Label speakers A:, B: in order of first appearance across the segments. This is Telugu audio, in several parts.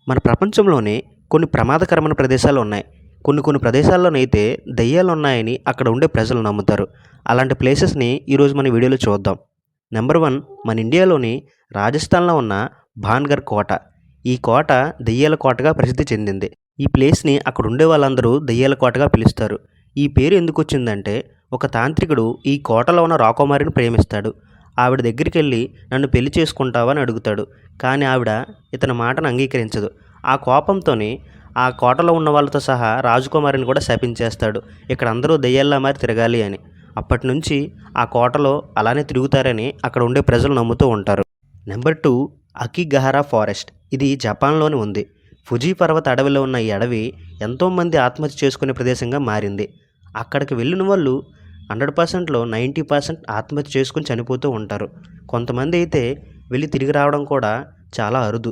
A: మన ప్రపంచంలోనే కొన్ని ప్రమాదకరమైన ప్రదేశాలు ఉన్నాయి. కొన్ని ప్రదేశాల్లోనైతే దెయ్యాలున్నాయని అక్కడ ఉండే ప్రజలు నమ్ముతారు. అలాంటి ప్లేసెస్‌ని ఈరోజు మన వీడియోలో చూద్దాం. నంబర్ 1 మన ఇండియాలోని రాజస్థాన్‌లో ఉన్న భాన్‌గర్ కోట. ఈ కోట దెయ్యాల కోటగా ప్రసిద్ధి చెందింది. ఈ ప్లేస్‌ని అక్కడ ఉండే వాళ్ళందరూ దెయ్యాల కోటగా పిలుస్తారు. ఈ పేరు ఎందుకొచ్చిందంటే ఒక తాంత్రికుడు ఈ కోటలో ఉన్న రాకుమారిని ప్రేమిస్తాడు. ఆవిడ దగ్గరికెళ్ళి నన్ను పెళ్లి చేసుకుంటావా అని అడుగుతాడు. కానీ ఆవిడ ఇతని మాటను అంగీకరించదు. ఆ కోపంతోని ఆ కోటలో ఉన్న వాళ్ళతో సహా రాజకుమారిని కూడా శపించేస్తాడు. ఇక్కడ అందరూ దెయ్యాల్లా మారి తిరగాలి అని. అప్పటినుంచి ఆ కోటలో అలానే తిరుగుతారని అక్కడ ఉండే ప్రజలు నమ్ముతూ ఉంటారు. Number 2 Aokigahara forest. ఇది జపాన్లోని ఉంది. ఫుజీ పర్వత అడవిలో ఉన్న ఈ అడవి ఎంతోమంది ఆత్మహత్య చేసుకునే ప్రదేశంగా మారింది. అక్కడికి వెళ్ళిన వాళ్ళు 100%లో 90% ఆత్మహత్య చేసుకొని చనిపోతూ ఉంటారు. కొంతమంది అయితే వెళ్ళి తిరిగి రావడం కూడా చాలా అరుదు.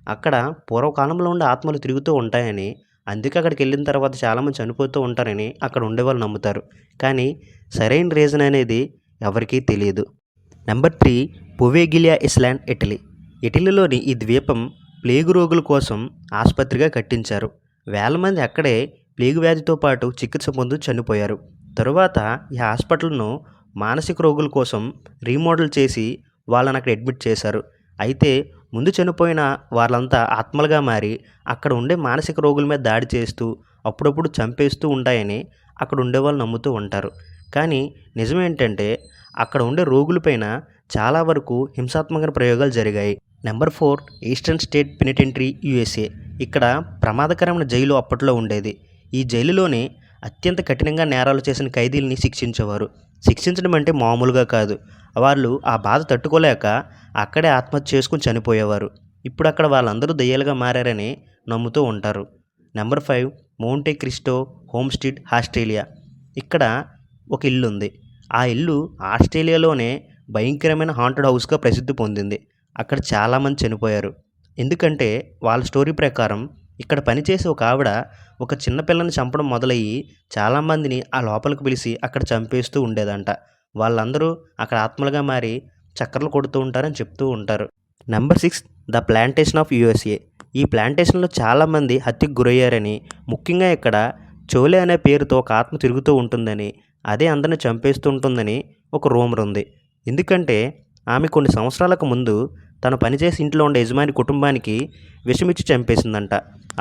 A: అక్కడ పూర్వకాలంలో ఉండే ఆత్మలు తిరుగుతూ ఉంటాయని, అందుకే అక్కడికి వెళ్ళిన తర్వాత చాలామంది చనిపోతూ ఉంటారని అక్కడ ఉండేవాళ్ళు నమ్ముతారు. కానీ సరైన రీజన్ అనేది ఎవరికీ తెలియదు. Number 3 Poveglia island, Italy. ఇటలీలోని ఈ ద్వీపం ప్లేగు రోగుల కోసం ఆసుపత్రిగా కట్టించారు. వేల మంది అక్కడే ప్లేగు వ్యాధితో పాటు చికిత్స పొందుతూ చనిపోయారు. తరువాత ఈ హాస్పిటల్ను మానసిక రోగుల కోసం రీమోడల్ చేసి వాళ్ళని అక్కడ అడ్మిట్ చేశారు. అయితే ముందు చనిపోయిన వాళ్ళంతా ఆత్మలుగా మారి అక్కడ ఉండే మానసిక రోగుల మీద దాడి చేస్తూ అప్పుడప్పుడు చంపేస్తూ ఉంటాయని అక్కడ ఉండేవాళ్ళు నమ్ముతూ ఉంటారు. కానీ నిజమేంటంటే అక్కడ ఉండే రోగులపైన చాలా వరకు హింసాత్మక ప్రయోగాలు జరిగాయి. Number 4 Eastern State Penitentiary, USA. ఇక్కడ ప్రమాదకరమైన జైలు అప్పట్లో ఉండేది. ఈ జైలులోనే అత్యంత కఠినంగా నేరాలు చేసిన ఖైదీల్ని శిక్షించేవారు. శిక్షించడం అంటే మామూలుగా కాదు. వాళ్ళు ఆ బాధ తట్టుకోలేక అక్కడే ఆత్మహత్య చేసుకుని చనిపోయేవారు. ఇప్పుడు అక్కడ వాళ్ళందరూ దెయ్యాలుగా మారారని నమ్ముతూ ఉంటారు. Number 5 Monte Cristo Homestead, Australia. ఇక్కడ ఒక ఇల్లు ఉంది. ఆ ఇల్లు ఆస్ట్రేలియాలోనే భయంకరమైన హాంటెడ్ హౌస్గా ప్రసిద్ధి పొందింది. అక్కడ చాలామంది చనిపోయారు. ఎందుకంటే వాళ్ళ స్టోరీ ప్రకారం ఇక్కడ పనిచేసే ఒక ఆవిడ ఒక చిన్న పిల్లని చంపడం మొదలయ్యి చాలామందిని ఆ లోపలికి పిలిచి అక్కడ చంపేస్తూ ఉండేదంట. వాళ్ళందరూ అక్కడ ఆత్మలుగా మారి చక్కర్లు కొడుతూ ఉంటారని చెప్తూ ఉంటారు. Number 6 the plantation of USA. ఈ ప్లాంటేషన్లో చాలామంది హత్యకు గురయ్యారని, ముఖ్యంగా ఇక్కడ చోలే అనే పేరుతో ఒక ఆత్మ తిరుగుతూ ఉంటుందని, అదే అందరిని చంపేస్తూ ఉంటుందని ఒక రూమర్ ఉంది. ఎందుకంటే ఆమె కొన్ని సంవత్సరాలకు ముందు తను పనిచేసి ఇంట్లో ఉండే యజమాని కుటుంబానికి విషమిచ్చి చంపేసిందంట.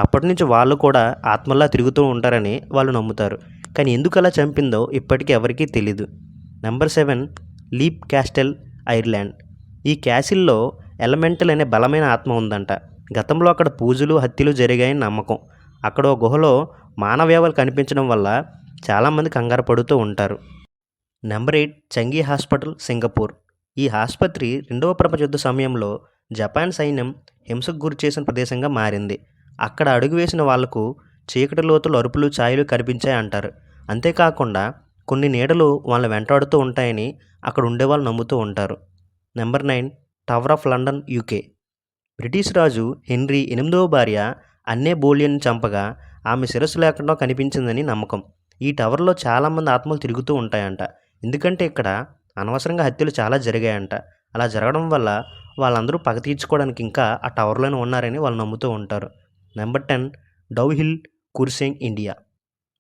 A: అప్పటి నుంచి వాళ్ళు కూడా ఆత్మల్లా తిరుగుతూ ఉంటారని వాళ్ళు నమ్ముతారు. కానీ ఎందుకు అలా చంపిందో ఇప్పటికీ ఎవరికీ తెలీదు. Number 7 Leap Castle, Ireland. ఈ క్యాసిల్లో ఎలమెంటల్ అనే బలమైన ఆత్మ ఉందంట. గతంలో అక్కడ పూజలు, హత్యలు జరిగాయని నమ్మకం. అక్కడ ఓ గుహలో మానవయావాలు కనిపించడం వల్ల చాలామంది కంగారు పడుతూ ఉంటారు. Number 8 Changi hospital, Singapore. ఈ ఆసుపత్రి 2వ ప్రపంచ యుద్ధ సమయంలో జపాన్ సైన్యం హింసకు గురి చేసిన ప్రదేశంగా మారింది. అక్కడ అడుగు వేసిన వాళ్లకు చీకటి లోతులు, అరుపులు, ఛాయలు కనిపించాయి అంటారు. అంతేకాకుండా కొన్ని నీడలు వాళ్ళని వెంటాడుతూ ఉంటాయని అక్కడ ఉండేవాళ్ళు నమ్ముతూ ఉంటారు. Number 9 tower of London, UK. British Raju henry 8వ భార్య అన్నే బోలియన్ని చంపగా ఆమె శిరస్సు లేకుండా కనిపించిందని నమ్మకం. ఈ టవర్లో చాలామంది ఆత్మలు తిరుగుతూ ఉంటాయంట. ఎందుకంటే ఇక్కడ అనవసరంగా హత్యలు చాలా జరిగాయంట. అలా జరగడం వల్ల వాళ్ళందరూ పగ తీర్చుకోవడానికి ఇంకా ఆ టవర్లోనే ఉన్నారని వాళ్ళు నమ్ముతూ ఉంటారు. నెంబర్ 10 డౌ హిల్, కుర్సేంగ్, ఇండియా.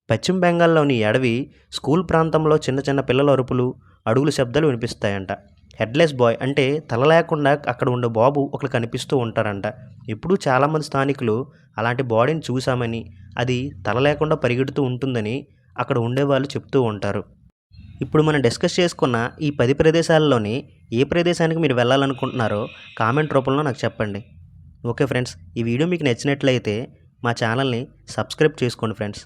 A: పశ్చిమ బెంగాల్లోని ఈ అడవి స్కూల్ ప్రాంతంలో చిన్న చిన్న పిల్లల అరుపులు, అడుగుల శబ్దాలు వినిపిస్తాయంట. హెడ్లెస్ బాయ్ అంటే తల లేకుండా అక్కడ ఉండే బాబు ఒకరు కనిపిస్తూ ఉంటారంట. ఇప్పుడు చాలామంది స్థానికులు అలాంటి బాడీని చూసామని, అది తల లేకుండా పరిగెడుతూ ఉంటుందని అక్కడ ఉండేవాళ్ళు చెప్తూ ఉంటారు. ఇప్పుడు మనం డిస్కస్ చేసుకున్న ఈ 10 ప్రదేశాలలోని ఏ ప్రదేశానికి మీరు వెళ్ళాలనుకుంటున్నారో కామెంట్ రూపంలో నాకు చెప్పండి. ఓకే ఫ్రెండ్స్, ఈ వీడియో మీకు నచ్చినట్లయితే మా ఛానల్ని సబ్స్క్రైబ్ చేసుకోండి ఫ్రెండ్స్.